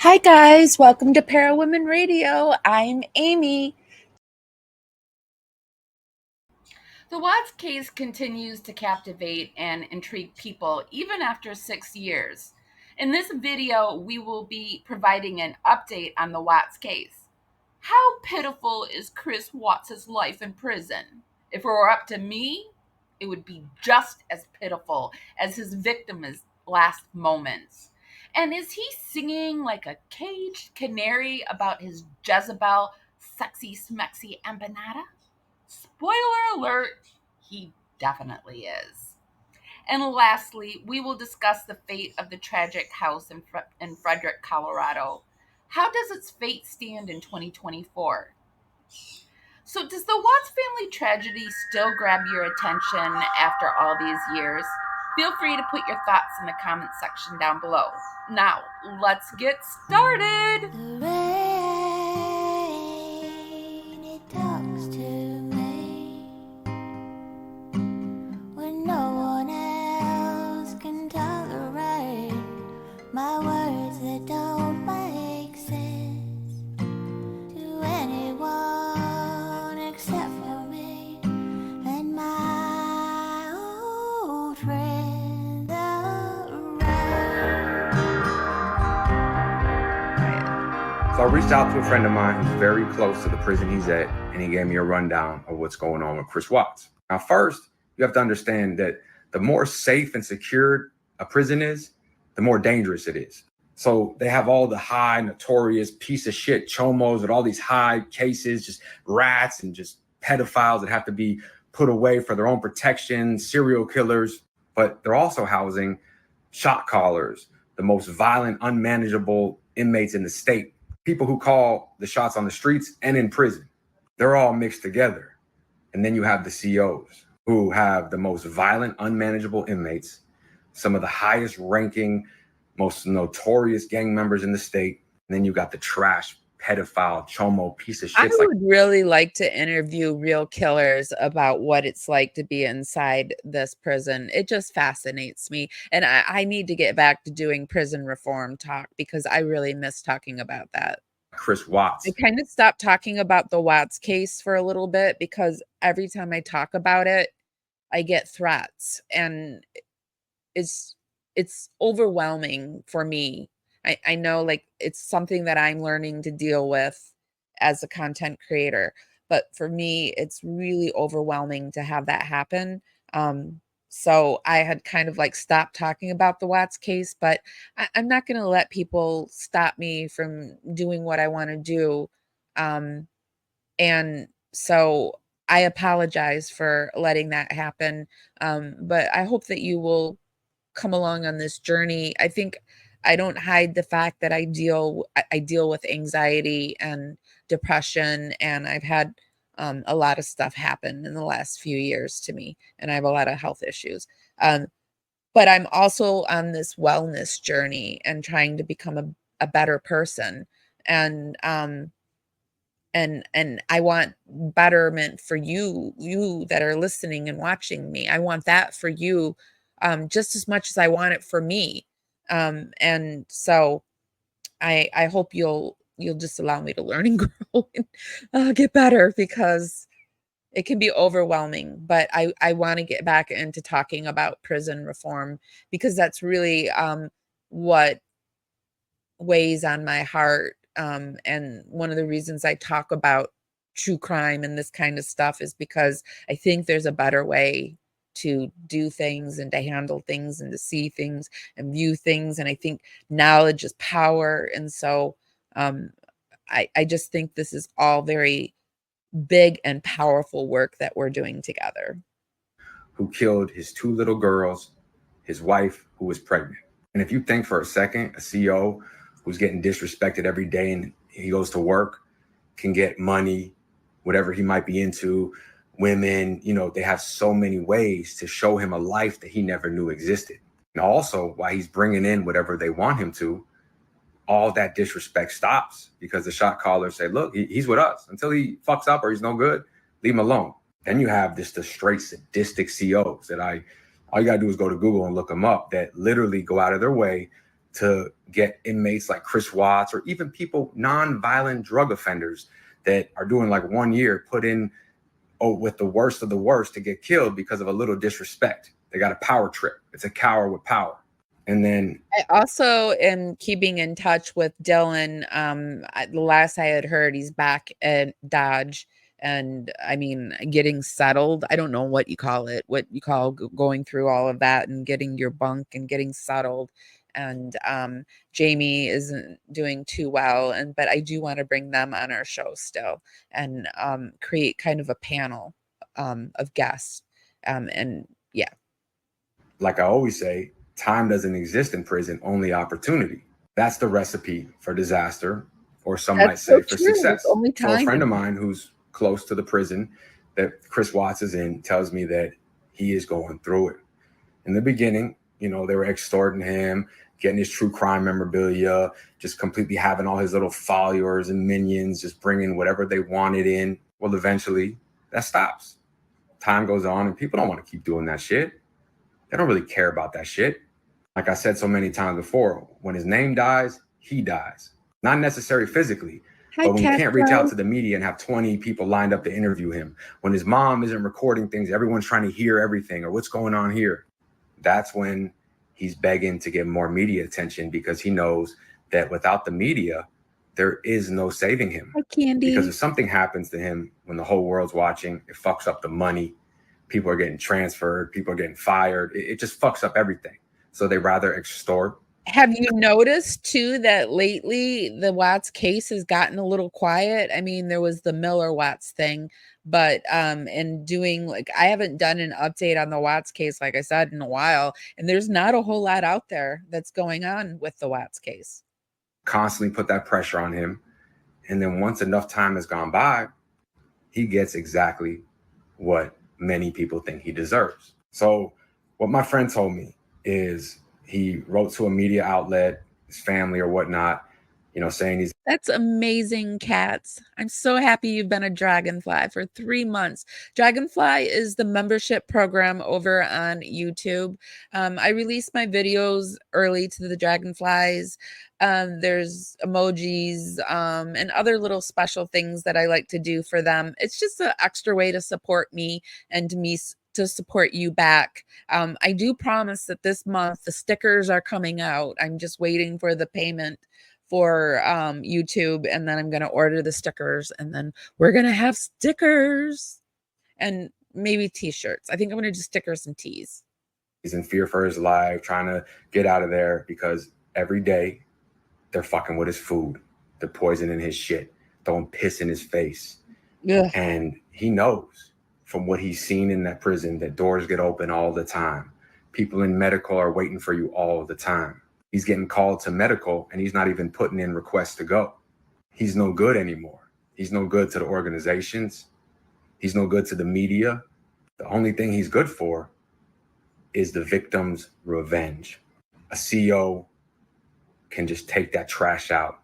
Hi guys, welcome to Parawomenradio. I'm Amy. The Watts case continues to captivate and intrigue people even after 6 years. In this video, we will be providing an update on the Watts case. How pitiful is Chris Watts' life in prison? If it were up to me, it would be just as pitiful as his victim's last moments. And is he singing like a caged canary about his Jezebel sexy smexy empanada? Spoiler alert, he definitely is. And lastly, we will discuss the fate of the tragic house in Frederick, Colorado. How does its fate stand in 2024? So, does the Watts family tragedy still grab your attention after all these years? Feel free to put your thoughts in the comment section down below. Now, let's get started. The rain, it talks to me when no one else can tolerate my words that don't make sense to anyone except for me and my old friend, the rain. So I reached out to a friend of mine who's very close to the prison he's at, and he gave me a rundown of what's going on with Chris Watts. Now, first, you have to understand that the more safe and secured a prison is, the more dangerous it is. So they have all the high, notorious piece of shit chomos with all these high cases, just rats and just pedophiles that have to be put away for their own protection, serial killers. But they're also housing shot callers, the most violent, unmanageable inmates in the state. People who call the shots on the streets and in prison. They're all mixed together. And then you have the COs who have the most violent, unmanageable inmates, some of the highest ranking, most notorious gang members in the state. And then you got the trash, pedophile, chomo piece of shit. I would really like to interview real killers about what it's like to be inside this prison. It just fascinates me. And I need to get back to doing prison reform talk because I really miss talking about that. Chris Watts. I kind of stopped talking about the Watts case for a little bit because every time I talk about it, I get threats, and it's overwhelming for me. I know, like, it's something that I'm learning to deal with as a content creator, but for me, it's really overwhelming to have that happen. So I had kind of like stopped talking about the Watts case, but I'm not going to let people stop me from doing what I want to do. Um, and so I apologize for letting that happen. But I hope that you will come along on this journey. I think I don't hide the fact that I deal with anxiety and depression, and I've had a lot of stuff happen in the last few years to me, and I have a lot of health issues. But I'm also on this wellness journey and trying to become a better person. And and I want betterment for you that are listening and watching me. I want that for you, just as much as I want it for me. And so I hope you'll just allow me to learn and grow and get better, because it can be overwhelming. But I want to get back into talking about prison reform, because that's really what weighs on my heart. And one of the reasons I talk about true crime and this kind of stuff is because I think there's a better way to do things and to handle things and to see things and view things. And I think knowledge is power. And so um, I just think this is all very big and powerful work that we're doing together. Who killed his two little girls, his wife who was pregnant. And if you think for a second, a CEO who's getting disrespected every day and he goes to work can get money, whatever he might be into, women, they have so many ways to show him a life that he never knew existed. And also, while he's bringing in whatever they want him to, all that disrespect stops because the shot callers say, look, he's with us. Until he fucks up or he's no good, leave him alone. Then you have the straight sadistic COs that all you got to do is go to Google and look them up, that literally go out of their way to get inmates like Chris Watts or even people, non-violent drug offenders that are doing like 1 year, put in with the worst of the worst to get killed because of a little disrespect. They got a power trip. It's a coward with power. And then I also am keeping in touch with Dylan. The last I had heard, he's back at Dodge, and I mean, getting settled. I don't know what you call it, what you call going through all of that and getting your bunk and getting settled. And Jamie isn't doing too well, but I do want to bring them on our show still and create kind of a panel of guests. And yeah, like I always say, time doesn't exist in prison, only opportunity. That's the recipe for disaster, or some might that's say so for true. success. It's only So a time. friend of mine who's close to the prison that Chris Watts is in tells me that he is going through it. In the beginning, you know, they were extorting him, getting his true crime memorabilia, just completely having all his little followers and minions, just bringing whatever they wanted in. Well, eventually that stops. Time goes on and people don't want to keep doing that shit. They don't really care about that shit. Like I said so many times before, when his name dies, he dies. Not necessarily physically, but when you can't reach out to the media and have 20 people lined up to interview him, when his mom isn't recording things, everyone's trying to hear everything or what's going on here, that's when he's begging to get more media attention, because he knows that without the media, there is no saving him. Hi, Candy. Because if something happens to him when the whole world's watching, it fucks up the money. People are getting transferred. People are getting fired. It just fucks up everything. So they rather extort. Have you noticed too that lately the Watts case has gotten a little quiet? I mean, there was the Miller Watts thing, but in doing, like, I haven't done an update on the Watts case, like I said, in a while, and there's not a whole lot out there that's going on with the Watts case. Constantly put that pressure on him. And then once enough time has gone by, he gets exactly what many people think he deserves. So what my friend told me is he wrote to a media outlet, his family or whatnot, you know, saying he's... That's amazing, Cats. I'm so happy you've been a Dragonfly for 3 months. Dragonfly is the membership program over on YouTube. I release my videos early to the Dragonflies. There's emojis and other little special things that I like to do for them. It's just an extra way to support me and to support you back. I do promise that this month the stickers are coming out. I'm just waiting for the payment for YouTube, and then I'm going to order the stickers, and then we're going to have stickers and maybe t-shirts. I think I'm going to do stickers and tees. He's in fear for his life, trying to get out of there, because every day they're fucking with his food. They're poisoning his shit, throwing piss in his face. Ugh. And he knows from what he's seen in that prison that doors get open all the time. People in medical are waiting for you all the time. He's getting called to medical and he's not even putting in requests to go. He's no good anymore. He's no good to the organizations. He's no good to the media. The only thing he's good for is the victim's revenge. A CEO can just take that trash out.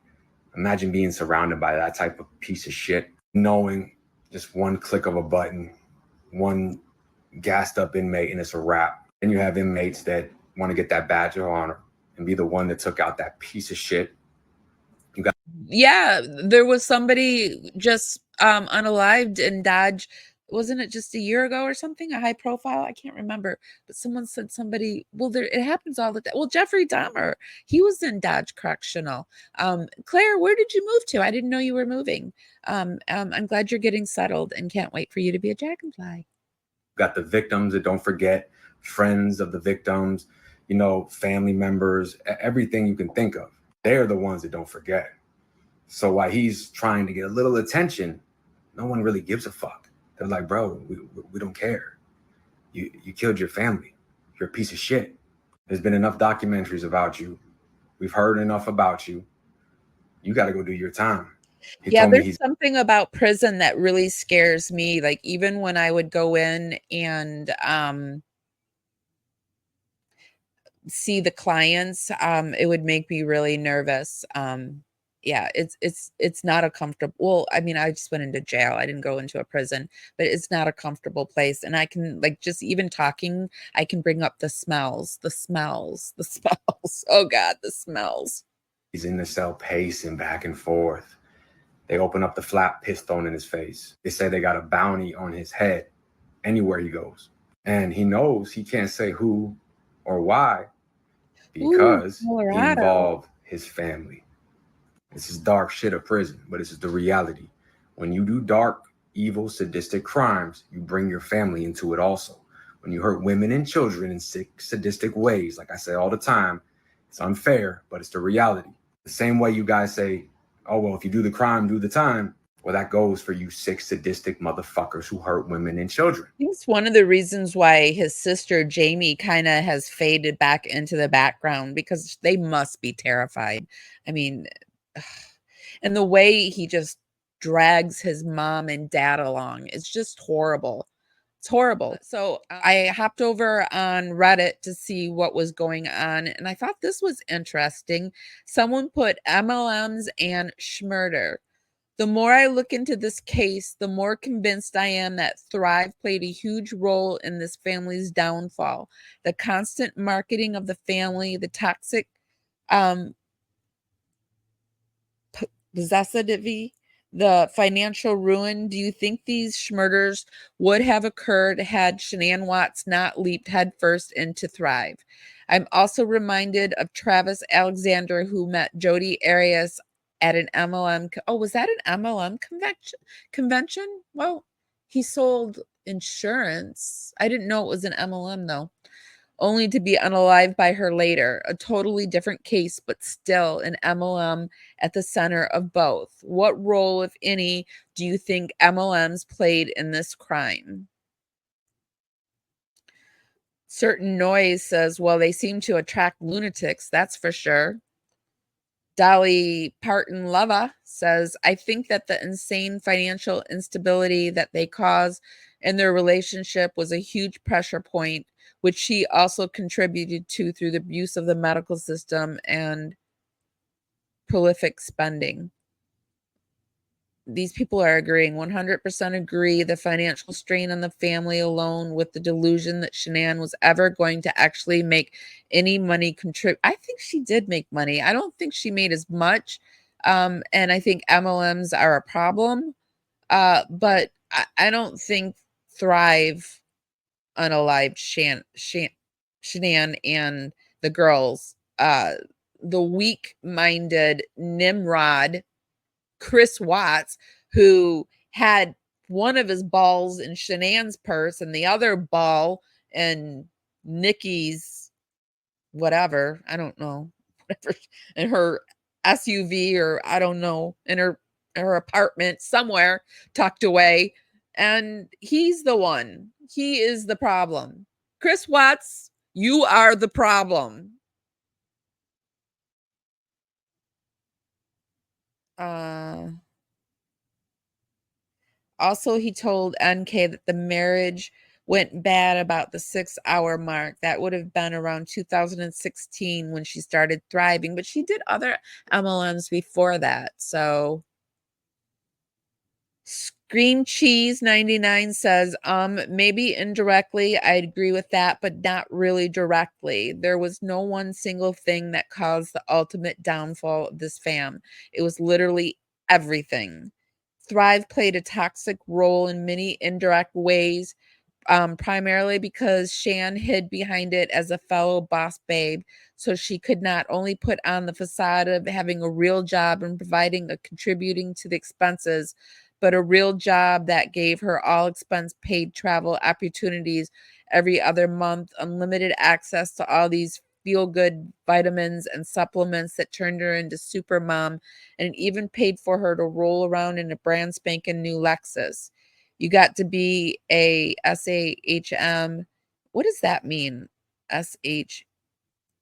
Imagine being surrounded by that type of piece of shit, knowing just one click of a button, one gassed up inmate, and it's a wrap. Then you have inmates that want to get that badge of honor and be the one that took out that piece of shit. Yeah, there was somebody just unalived in Dodge. Wasn't it just a year ago or something? A high profile? I can't remember. But someone said somebody, well, there, it happens all the time. Well, Jeffrey Dahmer, he was in Dodge Correctional. Claire, where did you move to? I didn't know you were moving. I'm glad you're getting settled and can't wait for you to be a dragonfly. Got the victims that don't forget, friends of the victims, you know, family members, everything you can think of. They're the ones that don't forget. So while he's trying to get a little attention, no one really gives a fuck. They're like, bro, we don't care. You killed your family. You're a piece of shit. There's been enough documentaries about you. We've heard enough about you. You got to go do your time. Yeah, there's something about prison that really scares me. Like, even when I would go in and see the clients, it would make me really nervous. yeah, it's not a comfortable, well, I mean, I just went into jail. I didn't go into a prison, but it's not a comfortable place. And I can, like, just even talking, I can bring up the smells, the smells, the smells. Oh God, the smells. He's in the cell pacing back and forth. They open up the flap pistol in his face. They say they got a bounty on his head anywhere he goes. And he knows he can't say who or why because he involved his family. This is dark shit of prison, but this is the reality. When you do dark, evil, sadistic crimes, you bring your family into it also. When you hurt women and children in sick, sadistic ways, like I say all the time, it's unfair, but it's the reality. The same way you guys say, oh, well, if you do the crime, do the time. Well, that goes for you sick, sadistic motherfuckers who hurt women and children. I think it's one of the reasons why his sister Jamie kind of has faded back into the background, because they must be terrified. I mean, and the way he just drags his mom and dad along, it's just horrible. It's horrible. So I hopped over on Reddit to see what was going on, and I thought this was interesting. Someone put MLMs and schmurder. The more I look into this case, the more convinced I am that Thrive played a huge role in this family's downfall. The constant marketing of the family, the toxic possessivity, the financial ruin. Do you think these murders would have occurred had Shanann Watts not leaped headfirst into Thrive? I'm also reminded of Travis Alexander, who met Jodi Arias at an MLM. Oh, was that an MLM convention? Well, he sold insurance. I didn't know it was an MLM though. Only to be unalived by her later. A totally different case, but still an MLM at the center of both. What role, if any, do you think MLMs played in this crime? Certain Noise says, well, they seem to attract lunatics, that's for sure. Dolly Parton Lava says, I think that the insane financial instability that they caused in their relationship was a huge pressure point, which she also contributed to through the abuse of the medical system and prolific spending. These people are agreeing, 100% agree. The financial strain on the family alone, with the delusion that Shanann was ever going to actually make any money contribute. I think she did make money. I don't think she made as much. And I think MLMs are a problem. But I don't think Thrive unalived Shanann and the girls. The weak-minded Nimrod Chris Watts, who had one of his balls in Shanann's purse and the other ball in Nikki's whatever, I don't know, whatever, in her SUV, or I don't know, in her apartment somewhere tucked away. And he's the one. He is the problem. Chris Watts, you are the problem. Also, he told NK that the marriage went bad about the 6-hour mark. That would have been around 2016 when she started thriving, but she did other MLMs before that. So Scream Cheese 99 says, maybe indirectly, I'd agree with that, but not really directly. There was no one single thing that caused the ultimate downfall of this fam. It was literally everything. Thrive played a toxic role in many indirect ways, primarily because Shan hid behind it as a fellow boss babe, so she could not only put on the facade of having a real job and providing a contributing to the expenses, but a real job that gave her all expense paid travel opportunities every other month, unlimited access to all these feel-good vitamins and supplements that turned her into super mom, and even paid for her to roll around in a brand spanking new Lexus. You got to be a SAHM. What does that mean? SH.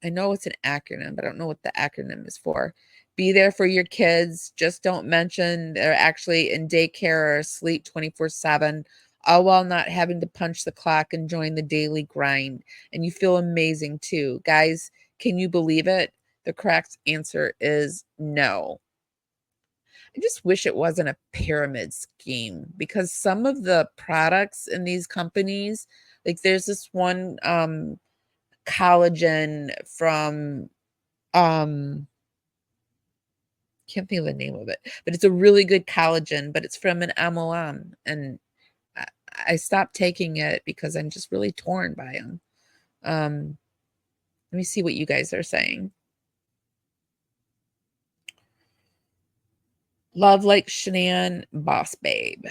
I know it's an acronym, but I don't know what the acronym is for. Be there for your kids. Just don't mention they're actually in daycare or asleep 24/7, all while not having to punch the clock and join the daily grind. And you feel amazing too. Guys, can you believe it? The correct answer is no. I just wish it wasn't a pyramid scheme, because some of the products in these companies, like there's this one collagen from can't think of the name of it, but it's a really good collagen, but it's from an MLM, and I, I stopped taking it because I'm just really torn by them. Let me see what you guys are saying. Love like Shanann, boss babe.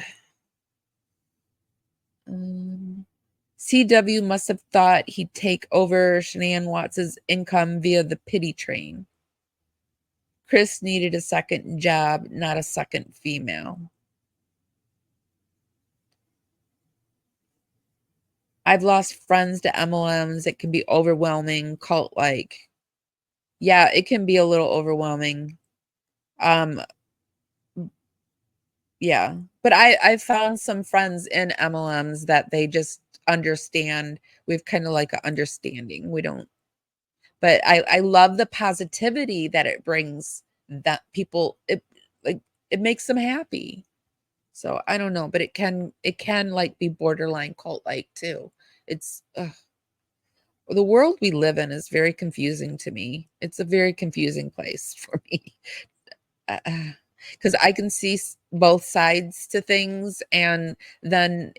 CW must have thought he'd take over Shanann Watts's income via the pity train. Chris needed a second job, not a second female. I've lost friends to MLMs. It can be overwhelming, cult-like. Yeah, it can be a little overwhelming. Yeah, but I found some friends in MLMs that they just understand. We've kind of like an understanding. We don't, but I love the positivity that it brings, that people, it makes them happy. So I don't know, but it can like be borderline cult like too. It's the world we live in is very confusing to me. It's a very confusing place for me. Because I can see both sides to things, and then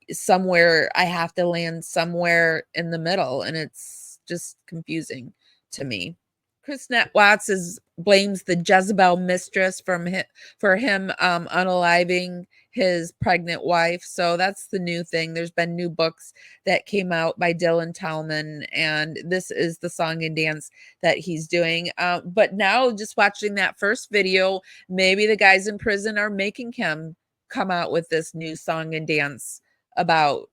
somewhere I have to land somewhere in the middle, and it's just confusing to me. Chris Watts blames the Jezebel mistress for him unaliving his pregnant wife. So that's the new thing. There's been new books that came out by Dylan Talman, and this is the song and dance that he's doing. But now, just watching that first video, maybe the guys in prison are making him come out with this new song and dance about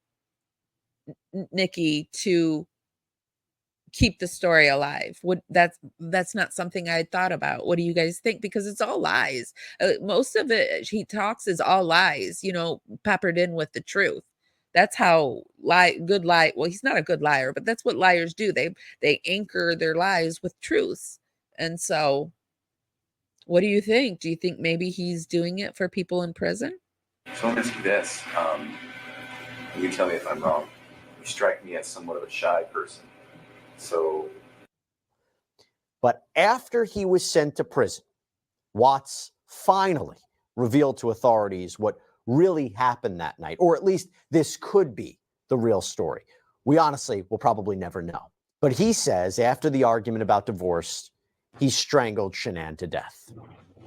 Nikki to keep the story alive. That's not something I had thought about. What do you guys think? Because it's all lies. Most of it he talks is all lies, peppered in with the truth. That's how good lie. Well, he's not a good liar, but that's what liars do. They anchor their lies with truths. And so, what do you think? Do you think maybe he's doing it for people in prison? So let me ask you this. You can tell me if I'm wrong. You strike me as somewhat of a shy person. But after he was sent to prison, Watts finally revealed to authorities what really happened that night, or at least this could be the real story. We honestly will probably never know. But he says after the argument about divorce, he strangled Shanann to death,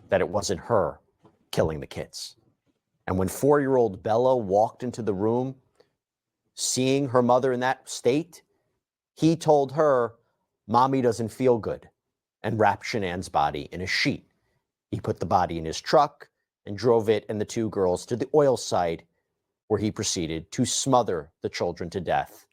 that it wasn't her killing the kids. And when 4-year-old Bella walked into the room, seeing her mother in that state, he told her, "Mommy doesn't feel good," and wrapped Shanann's body in a sheet. He put the body in his truck and drove it and the 2 girls to the oil site, where he proceeded to smother the children to death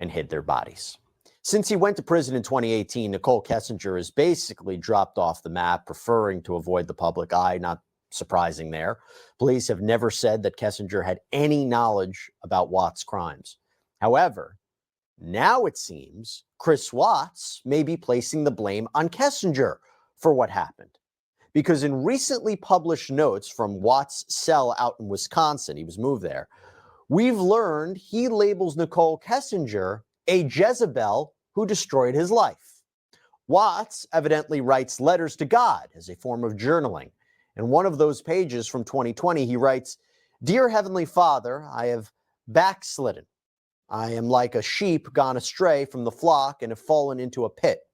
and hid their bodies. Since he went to prison in 2018, Nicole Kessinger has basically dropped off the map, preferring to avoid the public eye. Not surprising there. Police have never said that Kessinger had any knowledge about Watts' crimes. However, now it seems Chris Watts may be placing the blame on Kessinger for what happened. Because in recently published notes from Watts' cell out in Wisconsin, he was moved there, we've learned he labels Nicole Kessinger a Jezebel who destroyed his life. Watts evidently writes letters to God as a form of journaling. In one of those pages from 2020, he writes, "Dear Heavenly Father, I have backslidden. I am like a sheep gone astray from the flock and have fallen into a pit.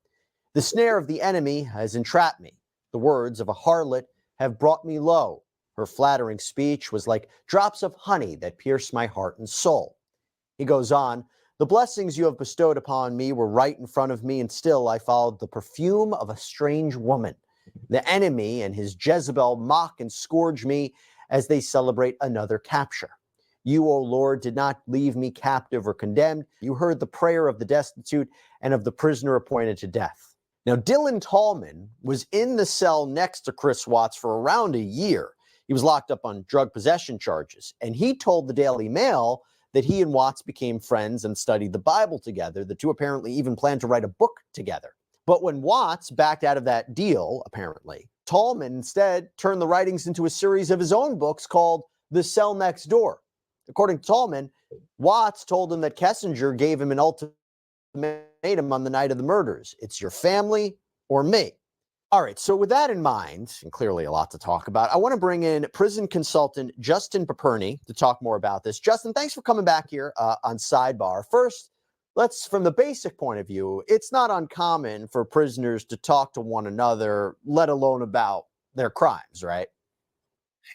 The snare of the enemy has entrapped me. The words of a harlot have brought me low. Her flattering speech was like drops of honey that pierced my heart and soul." He goes on, "The blessings you have bestowed upon me were right in front of me, and still I followed the perfume of a strange woman. The enemy and his Jezebel mock and scourge me as they celebrate another capture. You, O Lord, did not leave me captive or condemned. You heard the prayer of the destitute and of the prisoner appointed to death." Now, Dylan Talman was in the cell next to Chris Watts for around a year. He was locked up on drug possession charges, and he told the Daily Mail that he and Watts became friends and studied the Bible together. The two apparently even planned to write a book together. But when Watts backed out of that deal, apparently, Tallman instead turned the writings into a series of his own books called The Cell Next Door. According to Tallman, Watts told him that Kessinger gave him an ultimatum on the night of the murders. It's your family or me. All right, so with that in mind, and clearly a lot to talk about, I want to bring in prison consultant Justin Paperny to talk more about this. Justin, thanks for coming back here on Sidebar. First, let's, from the basic point of view, it's not uncommon for prisoners to talk to one another, let alone about their crimes, right?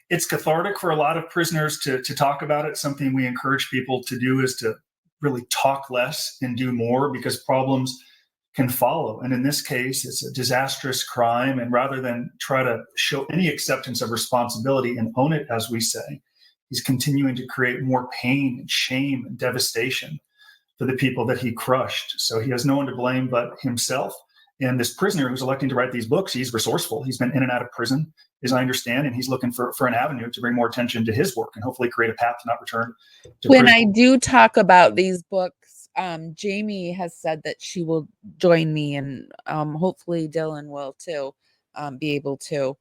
It's cathartic for a lot of prisoners to talk about it. Something we encourage people to do is to really talk less and do more, because problems can follow. And in this case, it's a disastrous crime. And rather than try to show any acceptance of responsibility and own it, as we say, he's continuing to create more pain and shame and devastation for the people that he crushed. So he has no one to blame but himself. And this prisoner who's electing to write these books, he's resourceful. He's been in and out of prison, as I understand, and he's looking for an avenue to bring more attention to his work and hopefully create a path to not return to When prison. I do talk about these books, Jamie has said that she will join me, and hopefully Dylan will too, be able to.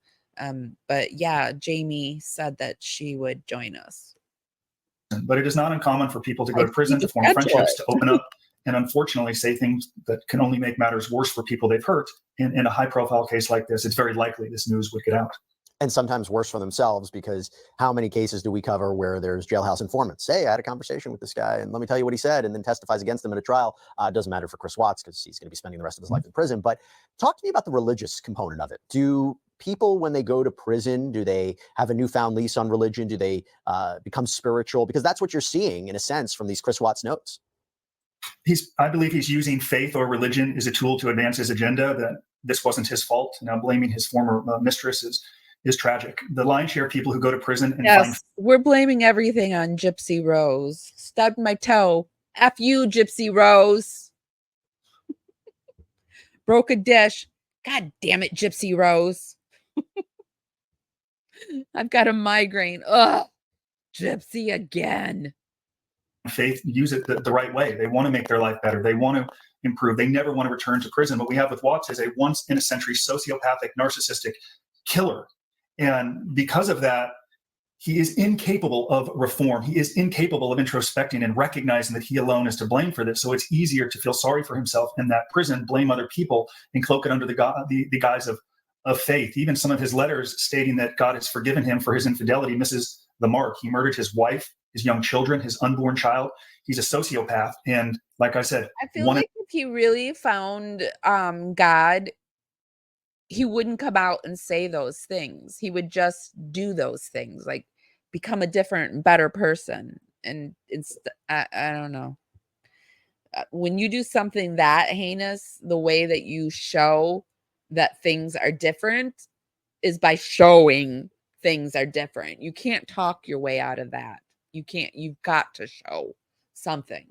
But yeah, Jamie said that she would join us. But it is not uncommon for people to go I to prison, to think form that's friendships, it. to open up, and unfortunately say things that can only make matters worse for people they've hurt. In a high-profile case like this, it's very likely this news would get out. And sometimes worse for themselves, because how many cases do we cover where there's jailhouse informants? Hey, I had a conversation with this guy and let me tell you what he said, and then testifies against him in a trial. It doesn't matter for Chris Watts because he's going to be spending the rest of his life in prison. But talk to me about the religious component of it. Do people, when they go to prison, do they have a newfound lease on religion? Do they become spiritual? Because that's what you're seeing, in a sense, from these Chris Watts notes. I believe he's using faith or religion as a tool to advance his agenda, that this wasn't his fault. Now blaming his former mistress is tragic. The lion's share of people who go to prison and find... We're blaming everything on Gypsy Rose. Stubbed my toe. F you, Gypsy Rose. Broke a dish. God damn it, Gypsy Rose. I've got a migraine. Ugh. Gypsy again. Faith, use it the right way. They want to make their life better. They want to improve. They never want to return to prison. What we have with Watts is a once in a century sociopathic, narcissistic killer. And because of that, he is incapable of reform. He is incapable of introspecting and recognizing that he alone is to blame for this. So it's easier to feel sorry for himself in that prison, blame other people, and cloak it under the guise of faith. Even some of his letters stating that God has forgiven him for his infidelity misses the mark. He murdered his wife, his young children, his unborn child. He's a sociopath. And like I said, I feel like if he really found God, he wouldn't come out and say those things. He would just do those things, like become a different, better person. And it's, I don't know. When you do something that heinous, the way that you show that things are different is by showing things are different. You can't talk your way out of that. You've got to show something.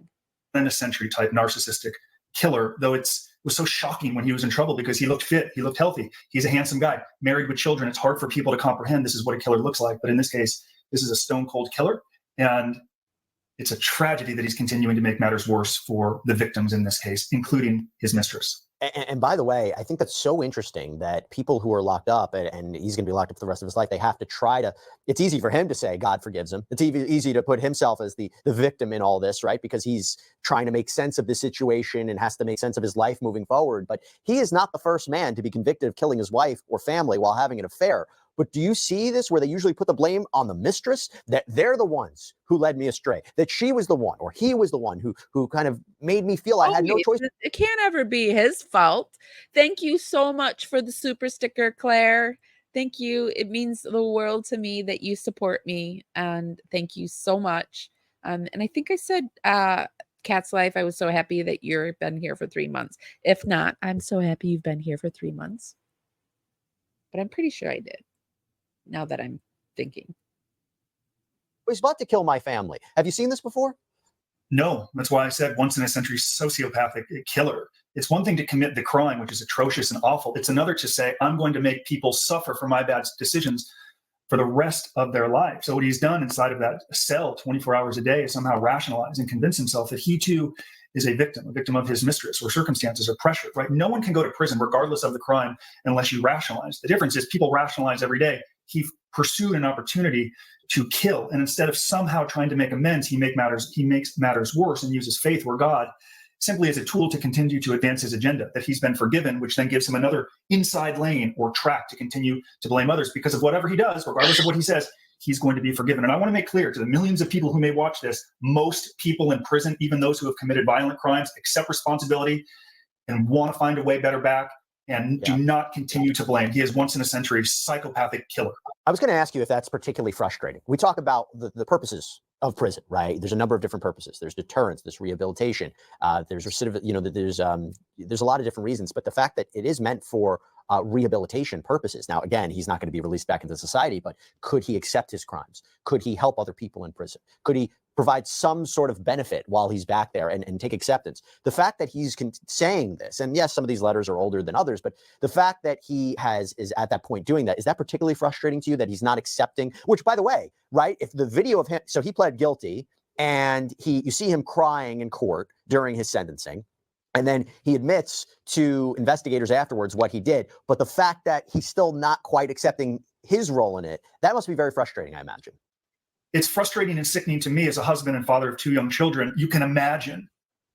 In a century type narcissistic killer, though it was so shocking when he was in trouble because he looked fit, he looked healthy, he's a handsome guy, married with children. It's hard for people to comprehend this is what a killer looks like. But in this case, this is a stone cold killer. And it's a tragedy that he's continuing to make matters worse for the victims in this case, including his mistress. And by the way, I think that's so interesting that people who are locked up, and he's going to be locked up for the rest of his life, they have to try to, it's easy for him to say God forgives him. It's easy to put himself as the victim in all this, right? Because he's trying to make sense of the situation and has to make sense of his life moving forward. But he is not the first man to be convicted of killing his wife or family while having an affair. But do you see this where they usually put the blame on the mistress, that they're the ones who led me astray, that she was the one or he was the one who kind of made me feel I had no choice? It can't ever be his fault. Thank you so much for the super sticker, Claire. Thank you. It means the world to me that you support me. And thank you so much. And I think I said, Cat's Life, I was so happy that you've been here for 3 months. If not, I'm so happy you've been here for 3 months. But I'm pretty sure I did. Now that I'm thinking. He's about to kill my family. Have you seen this before? No, that's why I said once in a century sociopathic killer. It's one thing to commit the crime, which is atrocious and awful. It's another to say, I'm going to make people suffer for my bad decisions for the rest of their life. So what he's done inside of that cell 24 hours a day is somehow rationalize and convince himself that he too is a victim of his mistress or circumstances or pressure, right? No one can go to prison regardless of the crime unless you rationalize. The difference is people rationalize every day. He pursued an opportunity to kill, and instead of somehow trying to make amends, he makes matters worse and uses faith or God simply as a tool to continue to advance his agenda, that he's been forgiven, which then gives him another inside lane or track to continue to blame others because of whatever he does, regardless of what he says, he's going to be forgiven. And I want to make clear to the millions of people who may watch this, most people in prison, even those who have committed violent crimes, accept responsibility and want to find a way better back and do not continue to blame. He is once in a century psychopathic killer. I was going to ask you if that's particularly frustrating. We talk about the purposes of prison, right? There's a number of different purposes. There's deterrence, there's rehabilitation, there's recidivism, there's a lot of different reasons. But the fact that it is meant for rehabilitation purposes. Now, again, he's not going to be released back into society, but could he accept his crimes? Could he help other people in prison? Could he provide some sort of benefit while he's back there and take acceptance? The fact that he's saying this, and yes, some of these letters are older than others, but the fact that he is at that point doing that, is that particularly frustrating to you that he's not accepting, which, by the way, right, if the video of him, so he pled guilty and you see him crying in court during his sentencing, and then he admits to investigators afterwards what he did. But the fact that he's still not quite accepting his role in it, that must be very frustrating, I imagine. It's frustrating and sickening to me as a husband and father of 2 young children. You can imagine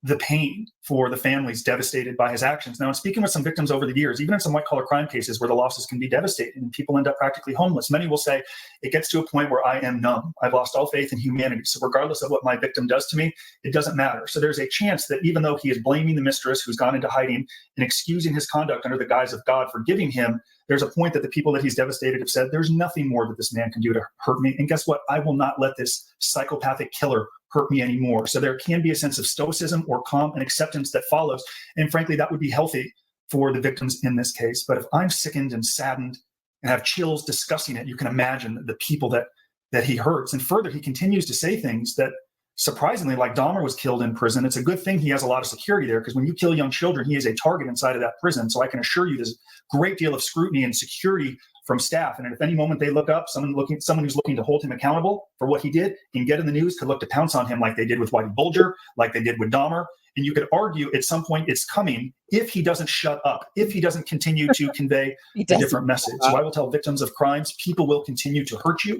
the pain for the families devastated by his actions. Now, in speaking with some victims over the years, even in some white-collar crime cases where the losses can be devastating and people end up practically homeless, many will say, it gets to a point where I am numb. I've lost all faith in humanity. So regardless of what my victim does to me, it doesn't matter. So there's a chance that even though he is blaming the mistress who's gone into hiding and excusing his conduct under the guise of God forgiving him, there's a point that the people that he's devastated have said, there's nothing more that this man can do to hurt me. And guess what? I will not let this psychopathic killer hurt me anymore. So there can be a sense of stoicism or calm and acceptance that follows. And frankly, that would be healthy for the victims in this case. But if I'm sickened and saddened and have chills discussing it, you can imagine the people that he hurts. And further, he continues to say things that, surprisingly, like Dahmer was killed in prison. It's a good thing he has a lot of security there, because when you kill young children, he is a target inside of that prison. So I can assure you there's a great deal of scrutiny and security from staff. And if any moment they look up, someone who's looking to hold him accountable for what he did and get in the news could look to pounce on him like they did with Whitey Bulger, like they did with Dahmer. And you could argue at some point it's coming if he doesn't shut up, if he doesn't continue to convey a different message. So I will tell victims of crimes, people will continue to hurt you.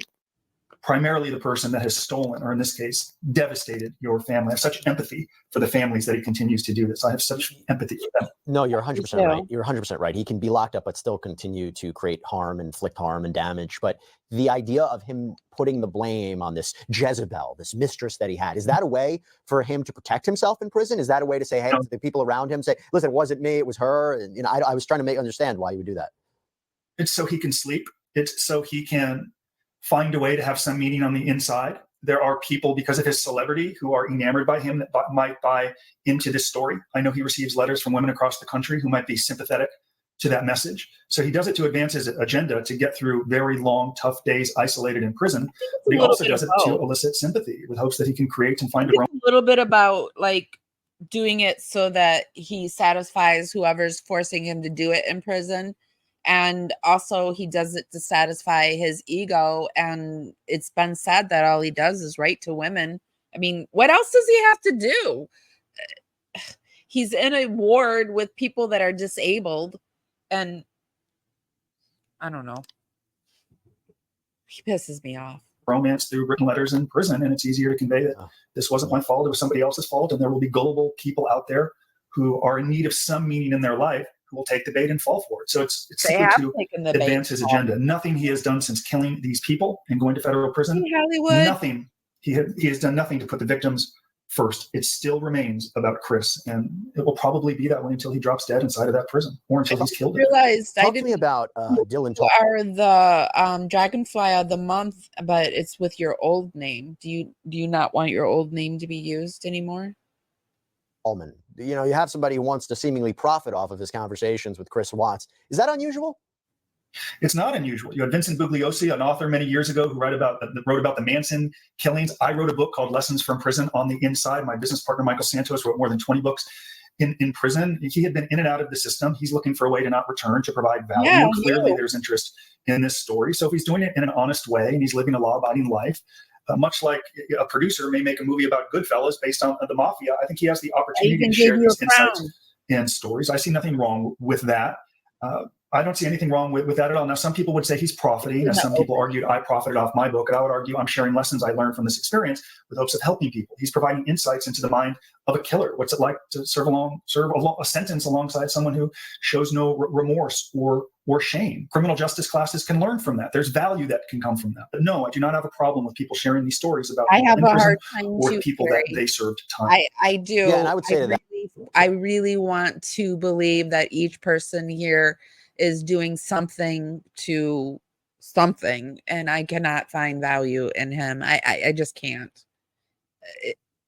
Primarily the person that has stolen, or in this case, devastated your family. I have such empathy for the families that he continues to do this. I have such empathy for them. No, you're 100% right. You're 100% right. He can be locked up, but still continue to create harm, inflict harm and damage. But the idea of him putting the blame on this Jezebel, this mistress that he had, is that a way for him to protect himself in prison? Is that a way to say, hey, to the people around him, say, listen, it wasn't me, it was her? And, I was trying to understand why you would do that. It's so he can sleep. It's so he can find a way to have some meaning on the inside. There are people, because of his celebrity, who are enamored by him that might buy into this story. I know he receives letters from women across the country who might be sympathetic to that message. So he does it to advance his agenda, to get through very long, tough days isolated in prison. But he also does it to elicit sympathy with hopes that he can create and find a little bit about like doing it so that he satisfies whoever's forcing him to do it in prison. And also he does it to satisfy his ego. And it's been said that all he does is write to women. I mean, what else does he have to do? He's in a ward with people that are disabled. And I don't know. He pisses me off. Romance through written letters in prison. And it's easier to convey that this wasn't my fault. It was somebody else's fault. And there will be gullible people out there who are in need of some meaning in their life who will take the bait and fall for it. So it's simply to advance his agenda. Nothing he has done since killing these people and going to federal prison, nothing. He has done nothing to put the victims first. It still remains about Chris, and it will probably be that way until he drops dead inside of that prison or until he's killed. Talk to me about Dylan. You are the Dragonfly of the month, but it's with your old name. Do you not want your old name to be used anymore? Allman. You have somebody who wants to seemingly profit off of his conversations with Chris Watts. Is that unusual? It's not unusual. You had Vincent Bugliosi, an author many years ago, who wrote about the Manson killings. I wrote a book called Lessons from Prison on the Inside. My business partner, Michael Santos, wrote more than 20 books in prison. He had been in and out of the system. He's looking for a way to not return, to provide value. Clearly, there's interest in this story. So if he's doing it in an honest way and he's living a law-abiding life, Much like a producer may make a movie about Goodfellas based on the mafia, I think he has the I opportunity even to gave share you a these insights crown. and stories. I see nothing wrong with that. I don't see anything wrong with that at all. Now, some people would say he's profiting, as some people argued I profited off my book, and I would argue I'm sharing lessons I learned from this experience with hopes of helping people. He's providing insights into the mind of a killer. What's it like to serve a sentence alongside someone who shows no remorse or shame? Criminal justice classes can learn from that. There's value that can come from that. But no, I do not have a problem with people sharing these stories about I people have in a prison hard time or too, people that Carrie. they served time. I do. Yeah, and I would say to that. I really want to believe that each person here is doing something to something, and I cannot find value in him. I just can't.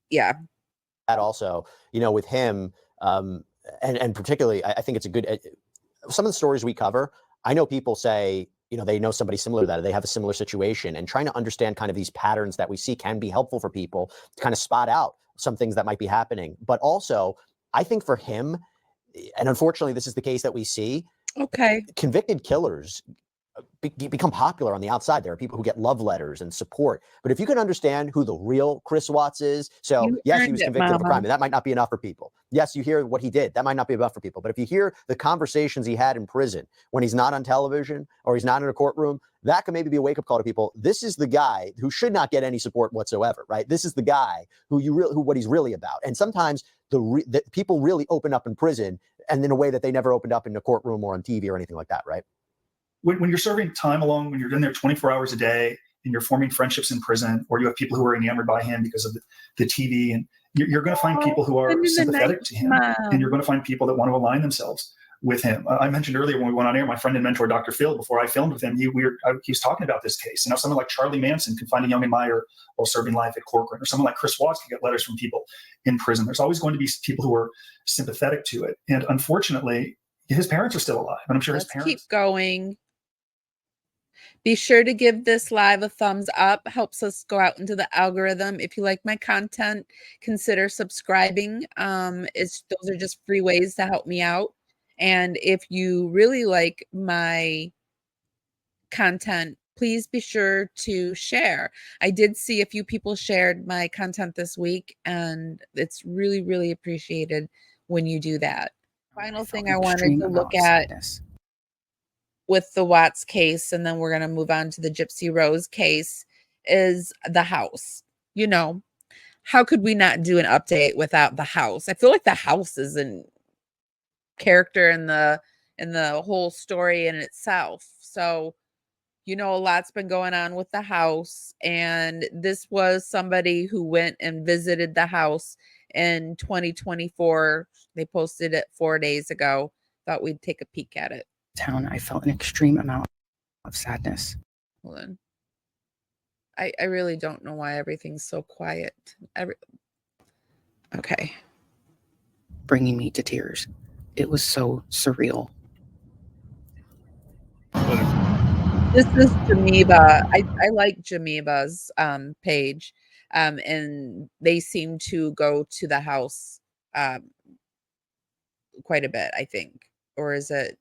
Yeah. That also, with him, and particularly, I think it's a good. Some of the stories we cover, I know people say, they know somebody similar to that, they have a similar situation, and trying to understand kind of these patterns that we see can be helpful for people to kind of spot out some things that might be happening. But also, I think for him, and unfortunately, this is the case that we see. Okay. Convicted killers become popular on the outside. There are people who get love letters and support. But if you can understand who the real Chris Watts is, so yes, he was convicted of a crime, and that might not be enough for people. Yes, you hear what he did. That might not be enough for people. But if you hear the conversations he had in prison when he's not on television or he's not in a courtroom, that could maybe be a wake-up call to people. This is the guy who should not get any support whatsoever, right? This is the guy who what he's really about. And sometimes the people really open up in prison, and in a way that they never opened up in a courtroom or on TV or anything like that, right? When you're serving time when you're in there 24 hours a day and you're forming friendships in prison, or you have people who are enamored by him because of the TV, and you're going to find people who are sympathetic to him, and you're going to find people that want to align themselves with him. I mentioned earlier when we went on air, my friend and mentor, Dr. Phil, before I filmed with him, he was talking about this case. And now someone like Charlie Manson can find a young admirer while serving life at Corcoran, or someone like Chris Watts can get letters from people in prison. There's always going to be people who are sympathetic to it. And unfortunately, his parents are still alive. And I'm sure his parents. Keep going. Be sure to give this live a thumbs up. Helps us go out into the algorithm. If you like my content, consider subscribing. Those are just free ways to help me out. And if you really like my content, please be sure to share. I did see a few people shared my content this week, and it's really, really appreciated when you do that. Final thing I wanted to look at with the Watts case, and then we're going to move on to the Gypsy Rose case, is the house. How could we not do an update without the house? I feel like the house is in character in the whole story in itself. So, a lot's been going on with the house, and this was somebody who went and visited the house in 2024. They posted it 4 days ago. Thought we'd take a peek at it. Town, I felt an extreme amount of sadness. Hold on. I really don't know why everything's so quiet. Okay. Bringing me to tears. It was so surreal. This is Geneva. I like Geneva's page, and they seem to go to the house quite a bit, I think. Or is it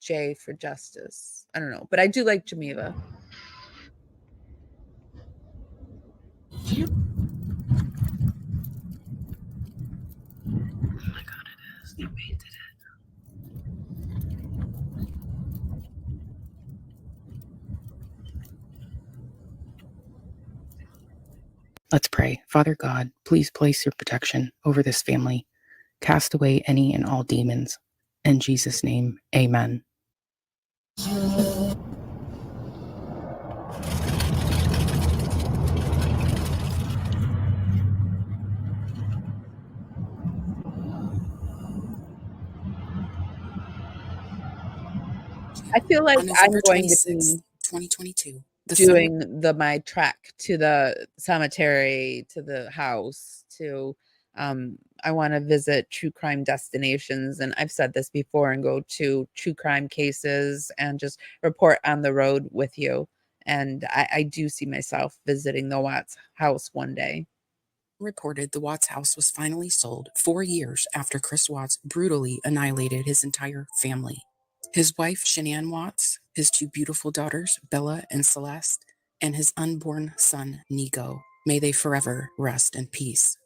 J for Justice? I don't know, but I do like Geneva. Oh my God, it is. They painted it. Let's pray. Father God, please place your protection over this family. Cast away any and all demons. In Jesus' name, amen. I feel like I'm going to be 2022. Doing my trek to the cemetery, to the house, to I want to visit true crime destinations, and I've said this before, and go to true crime cases and just report on the road with you. And I do see myself visiting the Watts house one day. Reported the Watts house was finally sold 4 years after Chris Watts brutally annihilated his entire family. His wife, Shanann Watts, his 2 beautiful daughters, Bella and Celeste, and his unborn son, Nico. May they forever rest in peace.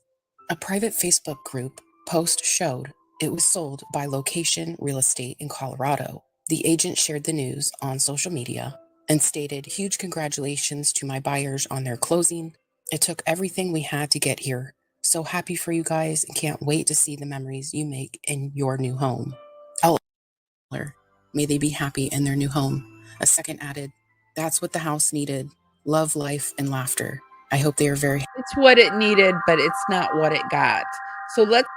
A private Facebook group post showed it was sold by Location Real Estate in Colorado. The agent shared the news on social media and stated, "Huge congratulations to my buyers on their closing. It took everything we had to get here. So happy for you guys and can't wait to see the memories you make in your new home. May they be happy in their new home." A second added, "That's what the house needed. Love, life, and laughter. I hope they are very..." It's what it needed, but it's not what it got. So let's